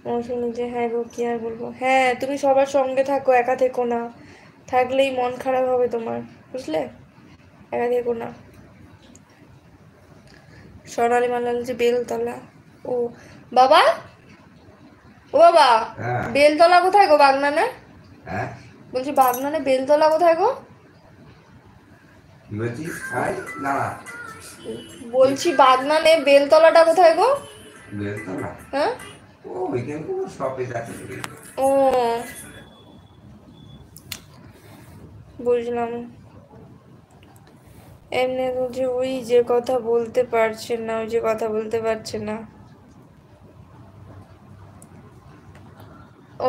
মৌসুমি যে হ্যাঁ গো, কি আর বলবো। হ্যাঁ, তুমি সবার সঙ্গে থাকো, একা থেকো না। থাকলেই মন খারাপ হবে তোমার, বুঝলে? একা থেকো না। সোনালি মালাল যে বেলতলা। ও বাবা, ও বাবা, বেলতলা কোথায় গো বাগনানে? বলছি বাগনানে বেলতলা কোথায় গো? বলছি বাগনানে বেলতলাটা কোথায় গো? বেলতলা, হ্যাঁ, ও বুঝলাম। এমনি বলছি ওই যে কথা বলতে পারছেন না, ওই যে কথা বলতে পারছে না।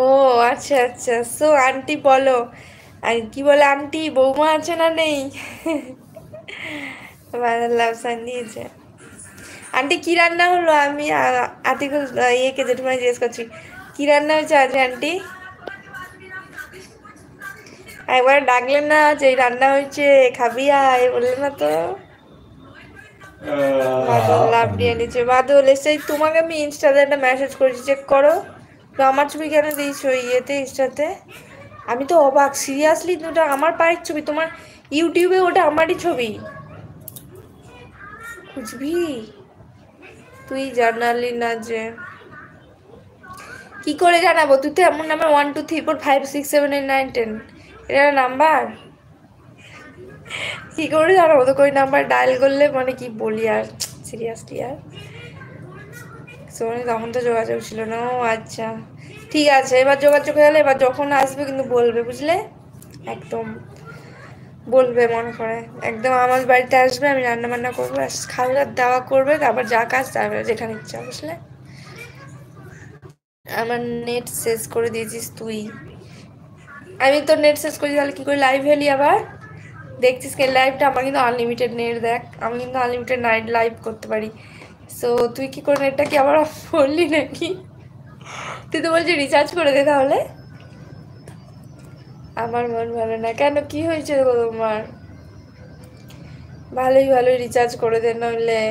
ও আচ্ছা আচ্ছা, সো আন্টি বলো। আর কি বলে আন্টি, বৌমা আছে না নেই? লাভ সাইন দিয়েছে। আন্টি কি রান্না হলো? আমি আতিকুল ইয়েকে জেঠুমাই জিজ্ঞেস করছি কি রান্না হয়েছে আজ আন্টি। একবার ডাকলেন না যে এই রান্না হয়েছে খাবি আয়, বললেন না তো। বাদল লাভ দিয়ে নিচ্ছে। বাদল এসে তোমাকে আমি ইনস্টাতে একটা মেসেজ করেছি, চেক করো তো। আমার ছবি কেন দিয়েছো ইয়েতে, ইনস্টাতে? আমি তো অবাক, সিরিয়াসলি ওটা আমার পায়ের ছবি, তোমার ইউটিউবে ওটা আমারই ছবি। বুঝবি, তুই জানালি না যে। কি করে জানাবো? তুই তো এমন নাম্বার 1 2 3 4 5 6 7 8 9 10, এটা নাম্বার কি করে জানাবো তোকে? ওই নাম্বার ডায়াল করলে মানে কি বলি আর, সিরিয়াসলি আর। সোনি তখন তো যোগাযোগ ছিল না। ও আচ্ছা, ঠিক আছে, এবার যোগাযোগ হয়ে গেলে এবার যখন আসবে কিন্তু বলবে, বুঝলে? একদম বলবে মনে করে। একদম আমার বাড়িতে আসবে, আমি রান্না বান্না করবো, খাওয়া দাওয়া করবে, তারপর যা কাজ তারপরে যেখানে ইচ্ছা, বুঝলে? আমার নেট শেষ করে দিয়েছিস তুই। আমি তো নেট শেষ করেছি, তাহলে কি করে লাইভ হলি আবার? দেখছিস কি লাইভটা? আমার কিন্তু আনলিমিটেড নেট, দেখ আমি কিন্তু আনলিমিটেড নাইট লাইভ করতে পারি। সো তুই কি করে নেটটা কি আবার অফ করলি নাকি? তুই তো বলছি রিচার্জ করে দে তাহলে। আমার মন ভালো না কেন? কি হয়েছে গো তোমার? ভালোই ভালোই রিচার্জ করে দে, নইলে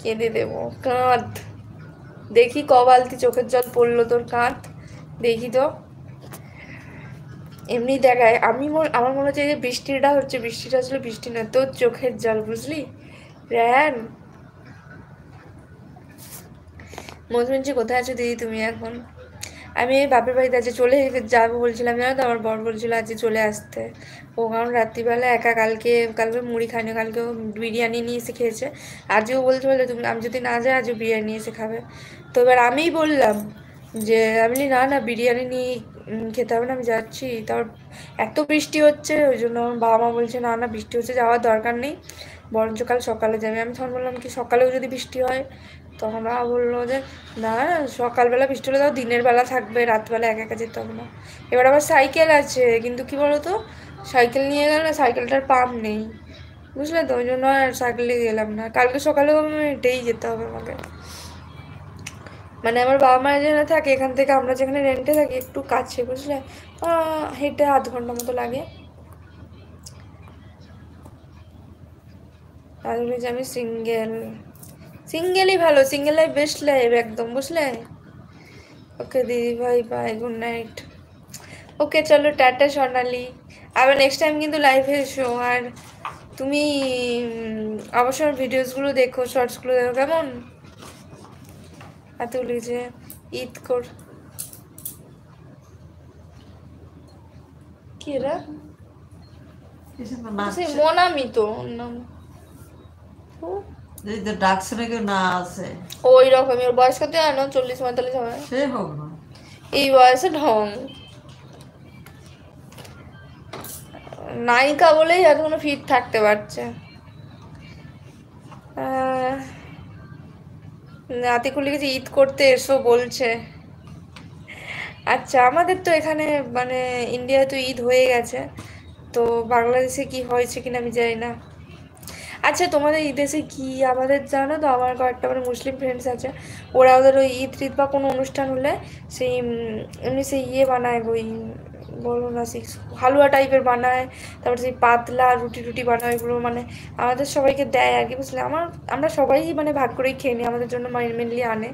কেঁদে দেবো। কাঁদ, দেখি ক বালতি চোখের জল পড়লো তোর, কাঁদ দেখি তো। এমনি দেখায় আমার মনে হচ্ছে যে বৃষ্টিটা হচ্ছে, বৃষ্টিটা আসলে বৃষ্টি না, তোর চোখের জল, বুঝলি র্যান? মধুমঞ্জি কোথায় আছো দিদি তুমি এখন? আমি এই বাপের বাড়িতে আজকে চলে যাবো বলছিলাম, জানো তো আমার বর বলছিল আজকে চলে আসতে। ও কারণ রাত্রিবেলা একা কালকে মুড়ি খায়নি, কালকে বিরিয়ানি নিয়ে এসে খেয়েছে। আজও বলতে বললে তুমি, আমি যদি না যাই আজও বিরিয়ানি নিয়ে এসে খাবে। তো এবার আমিই বললাম যে, আমি বলি না না বিরিয়ানি নিয়ে খেতে হবে না, আমি যাচ্ছি। তারপর এত বৃষ্টি হচ্ছে, ওই জন্য আমার বাবা মা বলছে না না বৃষ্টি হচ্ছে, যাওয়ার দরকার নেই, বরঞ্চ কাল সকালে যাবে। আমি তখন বললাম কি সকালেও যদি বৃষ্টি হয়? তখন বাবা বললো যে না, সকালবেলা বৃষ্টি হলে তাও দিনের বেলা থাকবে, রাতবেলা একা একা যেতে হবে না। এবার আবার সাইকেল আছে, কিন্তু কি বলতো, সাইকেল নিয়ে গেলে না সাইকেলটার পাম্প নেই, বুঝলে তো, ওই জন্য আর সাইকেলে গেলাম না। কালকে সকালেও আমি হেঁটেই যেতে হবে আমাকে। মানে আমার বাবা মা যেখানে থাকে এখান থেকে আমরা যেখানে রেন্টে থাকি একটু কাছে, বুঝলে, হেঁটে আধ ঘন্টা মতো লাগে। আর যে আমি সিঙ্গেলই ভালো, সিঙ্গেল লাইফ বেস্ট লাইফ একদম, বুঝলে? ওকে দিদি ভাই, বাই, গুড নাইট। ওকে চলো টাটা সোনালি, আবার নেক্সট টাইম কিন্তু লাইভে এসো। আর তুমি অবশ্যই ভিডিওসগুলো দেখো, শর্টসগুলো দেখো, কেমন? এত লিখেছে ঈদ কর, কি এরা? মনামি তো নাম। ডাকছে নাকি না আছে ওই রকমই। ওর বয়স কত জানো? 40 45 হবে। সে হোক না, এই বয়সে ঢং। নায়িকা বলেই এখনো ফিট থাকতে পারছে। আতিকুল লিখেছে ঈদ করতে এসো বলছে। আচ্ছা, আমাদের তো এখানে মানে ইন্ডিয়ায় তো ঈদ হয়ে গেছে, তো বাংলাদেশে কি হয়েছে কিনা আমি জানি না। আচ্ছা, তোমাদের দেশে কি? আমাদের জানো তো, আমার কয়েকটা মানে মুসলিম ফ্রেন্ডস আছে, ওরা ওদের ওই ঈদ টিদ বা কোনো অনুষ্ঠান হলে সেই এমনি সেই ইয়ে বানায়, ওই বলো না সেই হালুয়া টাইপের বানায়, তারপরে সেই পাতলা রুটি টুটি বানায়, ওইগুলো মানে আমাদের সবাইকে দেয় আর কি, বুঝলে? আমরা সবাই মানে ভাগ করেই খেয়ে নিই, আমাদের জন্য মেনলি আনে।